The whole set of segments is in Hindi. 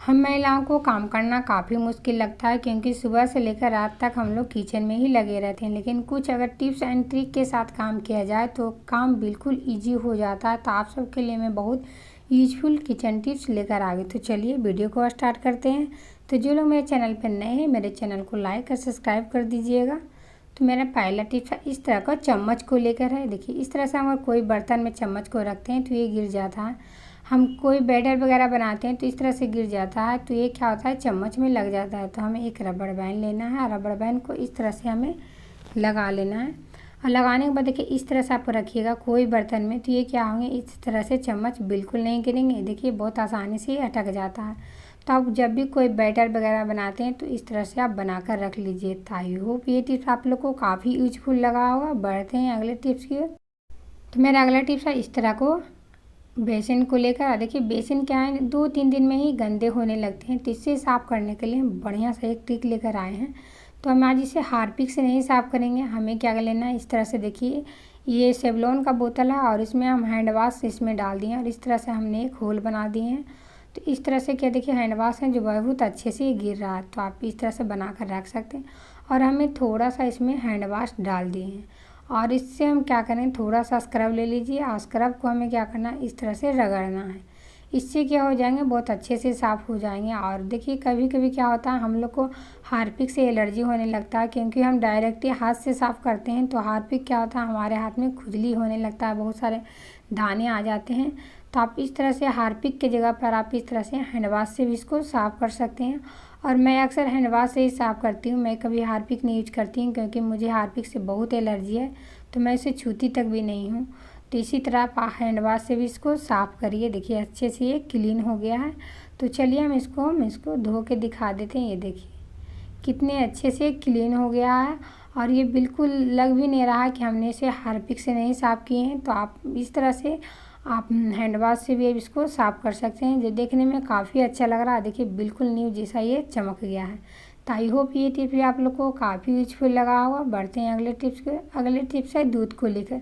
हम महिलाओं को काम करना काफ़ी मुश्किल लगता है क्योंकि सुबह से लेकर रात तक हम लोग किचन में ही लगे रहते हैं। लेकिन कुछ अगर टिप्स एंड ट्रिक के साथ काम किया जाए तो काम बिल्कुल इजी हो जाता है। तो आप सबके लिए मैं बहुत यूजफुल किचन टिप्स लेकर आ गई। तो चलिए वीडियो को स्टार्ट करते हैं। तो जो लोग मेरे चैनल पर नए हैं मेरे चैनल को लाइक और सब्सक्राइब कर दीजिएगा। तो मेरा पहला टिप्स है, इस तरह का चम्मच को लेकर है। देखिए इस तरह से हम कोई बर्तन में चम्मच को रखते हैं तो ये गिर जाता है। हम कोई बैटर वगैरह बनाते हैं तो इस तरह से गिर जाता है तो ये क्या होता है, चम्मच में लग जाता है। तो हमें एक रबड़ बैंड लेना है। रबड़ बैंड को इस तरह से हमें लगा लेना है और लगाने के बाद देखिए इस तरह से आप रखिएगा कोई बर्तन में, तो ये क्या होंगे, इस तरह से चम्मच बिल्कुल नहीं गिरेंगे। देखिए बहुत आसानी से अटक जाता है। तो आप जब भी कोई बैटर वगैरह बनाते हैं तो इस तरह से आप बनाकर रख लीजिए। तो आई होप ये टिप्स आप लोग को काफ़ी यूजफुल लगा होगा। बढ़ते हैं अगले टिप्स की। तो मेरा अगला टिप्स है, इस तरह को बेसन को लेकर। देखिए बेसन क्या है, 2-3 दिन में ही गंदे होने लगते हैं। तो इससे साफ़ करने के लिए हम बढ़िया सा एक ट्रिक लेकर आए हैं। तो हम आज इसे हार्पिक से नहीं साफ़ करेंगे। हमें क्या लेना है, इस तरह से देखिए ये सेवलॉन का बोतल है और इसमें हम हैंड वाश इसमें डाल दिए और इस तरह से हमने एक होल बना दिए हैं। तो इस तरह से क्या देखिए हैंड वाश है जो बहुत अच्छे से गिर रहा है। तो आप इस तरह से बना कर रख सकते हैं और हमें थोड़ा सा इसमें हैंड वाश डाल दिए हैं और इससे हम क्या करें, थोड़ा सा स्क्रब ले लीजिए और स्क्रब को हमें क्या करना है, इस तरह से रगड़ना है। इससे क्या हो जाएंगे, बहुत अच्छे से साफ़ हो जाएंगे। और देखिए कभी कभी क्या होता है, हम लोग को हार्पिक से एलर्जी होने लगता है क्योंकि हम डायरेक्टली हाथ से साफ़ करते हैं। तो हार्पिक क्या होता है, हमारे हाथ में खुजली होने लगता है, बहुत सारे दाने आ जाते हैं। तो आप इस तरह से हार्पिक की जगह पर आप इस तरह से हैंड वाश से भी इसको साफ़ कर सकते हैं। और मैं अक्सर हैंड वाश से ही साफ़ करती हूँ। मैं कभी हार्पिक नहीं यूज करती हूँ क्योंकि मुझे हार्पिक से बहुत एलर्जी है, तो मैं इसे छूती तक भी नहीं हूँ। तो इसी तरह आप हैंड वाश से भी इसको साफ़ करिए। देखिए अच्छे से ये क्लीन हो गया है। तो चलिए हम इसको धो के दिखा देते हैं। ये देखिए कितने अच्छे से क्लीन हो गया है और ये बिल्कुल लग भी नहीं रहा है कि हमने इसे हार्पिक से नहीं साफ़ किए हैं। तो आप इस तरह से आप हैंड वाश से भी इसको साफ़ कर सकते हैं, जो देखने में काफ़ी अच्छा लग रहा है। देखिए बिल्कुल न्यू जैसा ये चमक गया है। तो आई होप ये टिप्स भी आप लोग को काफ़ी यूजफुल लगा होगा। बढ़ते हैं अगले टिप्स के। अगले टिप्स है दूध को लेकर।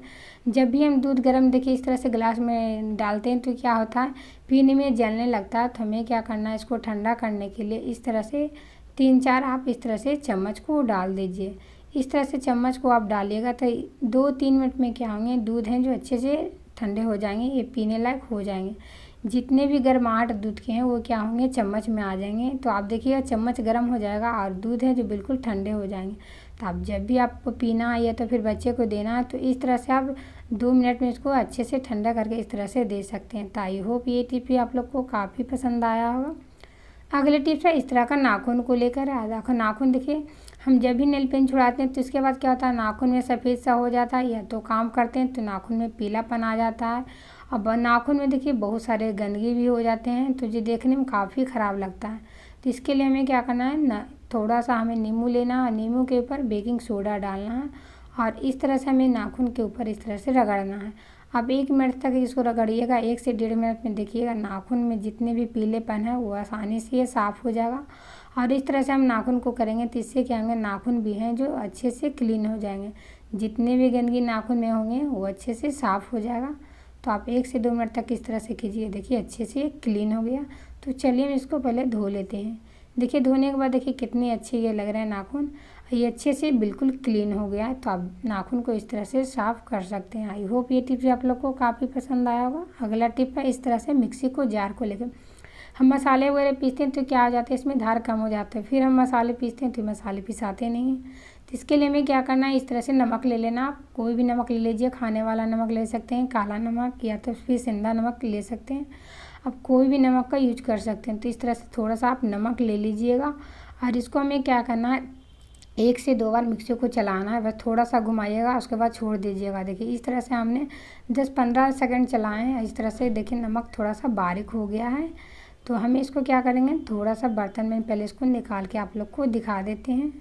जब भी हम दूध गर्म देखिए इस तरह से गिलास में डालते हैं तो क्या होता है, पीने में जलने लगता है। तो हमें क्या करना है, इसको ठंडा करने के लिए इस तरह से 3-4 आप इस तरह से चम्मच को डाल दीजिए। इस तरह से चम्मच को आप डालिएगा तो 2-3 मिनट में क्या होंगे, दूध हैं जो अच्छे से ठंडे हो जाएंगे, ये पीने लायक हो जाएंगे। जितने भी गर्माहट दूध के हैं वो क्या होंगे, चम्मच में आ जाएंगे। तो आप देखिएगा चम्मच गर्म हो जाएगा और दूध है जो बिल्कुल ठंडे हो जाएंगे। तो आप जब भी आपको पीना है या तो फिर बच्चे को देना है तो इस तरह से आप 2 मिनट में इसको अच्छे से ठंडा करके इस तरह से दे सकते हैं। तो आई होप ये टिप भी आप लोग को काफ़ी पसंद आया होगा। अगले टिप्स है, इस तरह का नाखून को लेकर। देखो नाखून देखिए हम जब भी नेल पेंट छुड़ाते हैं तो इसके बाद क्या होता है, नाखून में सफ़ेद सा हो जाता है, या तो काम करते हैं तो नाखून में पीलापन आ जाता है। अब नाखून में देखिए बहुत सारे गंदगी भी हो जाते हैं तो जो देखने में काफ़ी ख़राब लगता है। तो इसके लिए हमें क्या करना है ना, थोड़ा सा हमें नींबू लेना है, नींबू के ऊपर बेकिंग सोडा डालना है और इस तरह से हमें नाखून के ऊपर इस तरह से रगड़ना है। आप 1 मिनट तक इसको रगड़िएगा। 1 से 1.5 मिनट में देखिएगा नाखून में जितने भी पीलेपन है वो आसानी से ये साफ़ हो जाएगा। और इस तरह से हम नाखून को करेंगे तो इससे क्या होंगे, नाखून भी हैं जो अच्छे से क्लीन हो जाएंगे। जितने भी गंदगी नाखून में होंगे वो अच्छे से साफ़ हो जाएगा। तो आप 1 से 2 मिनट तक इस तरह से कीजिए। देखिए अच्छे से क्लीन हो गया। तो चलिए हम इसको पहले धो लेते हैं। देखिए धोने के बाद देखिए कितने अच्छे ये लग रहे हैं नाखून, ये अच्छे से बिल्कुल क्लीन हो गया है। तो आप नाखून को इस तरह से साफ़ कर सकते हैं। आई होप ये टिप्स आप लोग को काफ़ी पसंद आया होगा। अगला टिप है, इस तरह से मिक्सी को जार को लेकर। हम मसाले वगैरह पीसते हैं तो क्या हो जाता है, इसमें धार कम हो जाता है। फिर हम मसाले पीसते हैं तो मसाले पिसाते नहीं हैं। तो इसके लिए हमें क्या करना है, इस तरह से नमक ले लेना। आप कोई भी नमक ले लीजिए, खाने वाला नमक ले सकते हैं, काला नमक या तो फिर सेंधा नमक ले सकते हैं। आप कोई भी नमक का यूज कर सकते हैं। तो इस तरह से थोड़ा सा आप नमक ले लीजिएगा और इसको हमें क्या करना है, 1 से 2 बार मिक्सी को चलाना है, बस थोड़ा सा घुमाइएगा उसके बाद छोड़ दीजिएगा। देखिए इस तरह से हमने 10-15 सेकंड चलाए हैं। इस तरह से देखिए नमक थोड़ा सा बारीक हो गया है। तो हमें इसको क्या करेंगे, थोड़ा सा बर्तन में पहले इसको निकाल के आप लोग को दिखा देते हैं।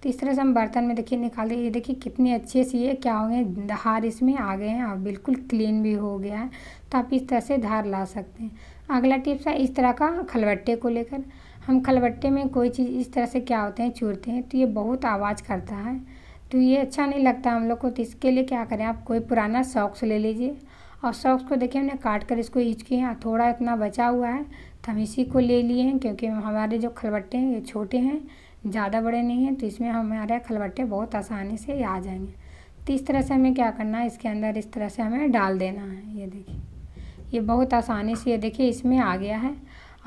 तो इस तरह से हम बर्तन में देखिए निकाल दिए। ये देखिए कितने अच्छे से ये क्या हो गए, धार इसमें आ गए हैं और बिल्कुल क्लीन भी हो गया है। तो आप इस तरह से धार ला सकते हैं। अगला टिप्स है, इस तरह का खलबट्टे को लेकर। हम खलबट्टे में कोई चीज़ इस तरह से क्या होते हैं चूरते हैं तो ये बहुत आवाज़ करता है, तो ये अच्छा नहीं लगता हम लोग को। तो इसके लिए क्या करें, आप कोई पुराना सॉक्स ले लीजिए और सॉक्स को देखिए हमने काट कर इसको यूज किए हैं। थोड़ा इतना बचा हुआ है तो हम इसी को ले लिए हैं, क्योंकि हमारे जो खलबट्टे हैं ये छोटे हैं, ज़्यादा बड़े नहीं हैं, तो इसमें हमारे खलबट्टे बहुत आसानी से आ जाएंगे। तो इस तरह से हमें क्या करना है, इसके अंदर इस तरह से हमें डाल देना है। ये देखिए, ये बहुत आसानी से, ये देखिए इसमें आ गया है।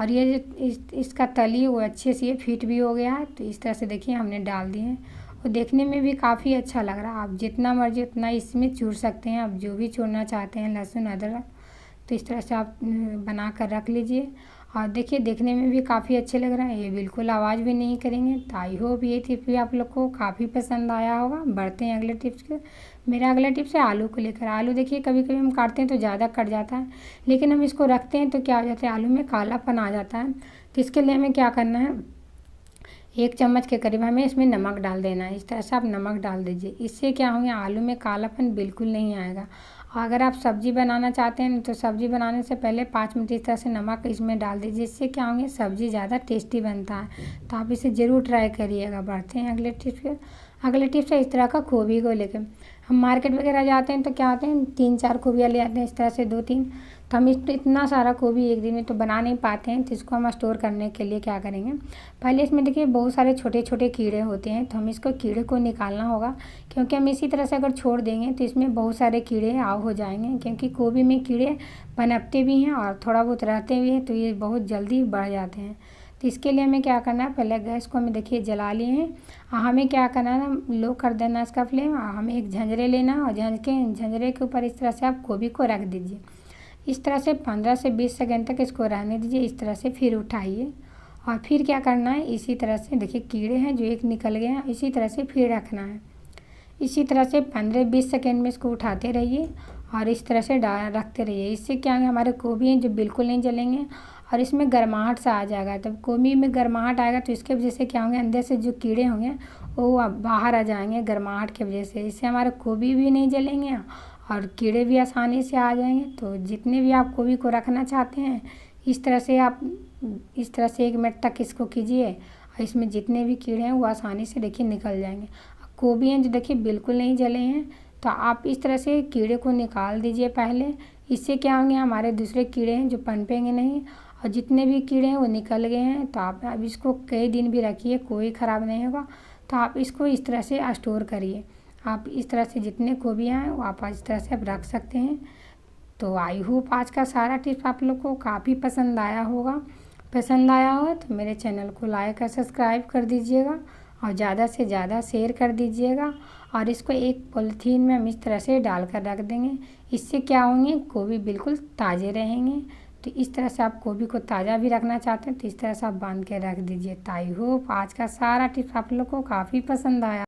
और ये जो इसका तली वो अच्छे से ये फिट भी हो गया है। तो इस तरह से देखिए हमने डाल दिए हैं, और देखने में भी काफ़ी अच्छा लग रहा है। आप जितना मर्जी उतना इसमें चूर सकते हैं, आप जो भी चूरना चाहते हैं, लहसुन अदरक। तो इस तरह से आप बना कर रख लीजिए। और देखिए देखने में भी काफ़ी अच्छे लग रहे हैं, ये बिल्कुल आवाज़ भी नहीं करेंगे। तो आई होप ये टिप भी आप लोग को काफ़ी पसंद आया होगा। बढ़ते हैं अगले टिप्स के। मेरा अगला टिप्स है आलू को लेकर। आलू देखिए कभी कभी हम काटते हैं तो ज़्यादा कट जाता है, लेकिन हम इसको रखते हैं तो क्या हो जाता है, आलू में कालापन आ जाता है। तो इसके लिए हमें क्या करना है, 1 चम्मच के करीब हमें इसमें नमक डाल देना है। इस तरह से आप नमक डाल दीजिए, इससे क्या होगा, आलू में कालापन बिल्कुल नहीं आएगा। और अगर आप सब्ज़ी बनाना चाहते हैं तो सब्ज़ी बनाने से पहले 5 मिनट इस तरह से नमक इसमें डाल दीजिए, इससे क्या होंगे, सब्ज़ी ज़्यादा टेस्टी बनता है। तो आप इसे ज़रूर ट्राई करिएगा। बढ़ते हैं अगले टिप्स पे। अगले टिप्स है इस तरह का गोभी को लेकर। हम मार्केट वगैरह जाते हैं तो क्या होते हैं, 3-4 गोभियाँ ले आते हैं, इस तरह से 2-3। तो हम इतना सारा गोभी एक दिन में तो बना नहीं पाते हैं। तो इसको हम स्टोर करने के लिए क्या करेंगे, पहले इसमें देखिए बहुत सारे छोटे छोटे कीड़े होते हैं, तो हम इसको कीड़े को निकालना होगा। क्योंकि हम इसी तरह से अगर छोड़ देंगे तो इसमें बहुत सारे कीड़े आव हो जाएंगे, क्योंकि गोभी में कीड़े पनपते भी हैं और थोड़ा बहुत रहते भी हैं, तो ये बहुत जल्दी बढ़ जाते हैं। तो इसके लिए हमें क्या करना है, पहले गैस को हमें देखिए जला लिए हैं। और हमें क्या करना है ना, लो कर देना इसका फ्लेम। और हमें एक झंझरे लेना और झंझरे के ऊपर इस तरह से आप गोभी को रख दीजिए। इस तरह से 15 से 20 सेकंड तक इसको रहने दीजिए। इस तरह से फिर उठाइए, और फिर क्या करना है, इसी तरह से देखिए कीड़े हैं जो एक निकल गए हैं, इसी तरह से फिर रखना है। इसी तरह से 15-20 सेकंड में इसको उठाते रहिए और इस तरह से रखते रहिए। इससे क्या है, हमारे गोभी हैं जो बिल्कुल नहीं जलेंगे और इसमें गर्माहट सा आ जाएगा। तब गोभी में गर्माहट आएगा तो इसके वजह से क्या होंगे, अंदर से जो कीड़े होंगे वो बाहर आ जाएंगे गर्माहट की वजह से। इससे हमारे गोभी भी नहीं जलेंगे और कीड़े भी आसानी से आ जाएंगे। तो जितने भी आप गोभी को रखना चाहते हैं, इस तरह से आप इस तरह से 1 मिनट तक इसको कीजिए, और इसमें जितने भी कीड़े हैं वो आसानी से देखिए निकल जाएंगे। गोभी हैं जो देखिए बिल्कुल नहीं जले हैं, तो आप इस तरह से कीड़े को निकाल दीजिए पहले। इससे क्या होंगे, हमारे दूसरे कीड़े हैं जो पनपेंगे नहीं, और जितने भी कीड़े हैं वो निकल गए हैं। तो आप अब इसको कई दिन भी रखिए, कोई ख़राब नहीं होगा। तो आप इसको इस तरह से स्टोर करिए। आप इस तरह से जितने गोभियाँ हैं वो आप इस तरह से आप रख सकते हैं। तो आई होप आज का सारा टिप्स आप लोग को काफ़ी पसंद आया होगा। पसंद आया हो तो मेरे चैनल को लाइक और सब्सक्राइब कर दीजिएगा, और ज़्यादा से ज़्यादा शेयर कर दीजिएगा। और इसको एक पॉलीथीन में हम इस तरह से डाल कर रख देंगे। इससे क्या होंगे, गोभी बिल्कुल ताज़े रहेंगे। तो इस तरह से आप गोभी को ताज़ा भी रखना चाहते हैं तो इस तरह से आप बांध के रख दीजिए। तो आई होप आज का सारा टिप्स आप लोग को काफ़ी पसंद आया।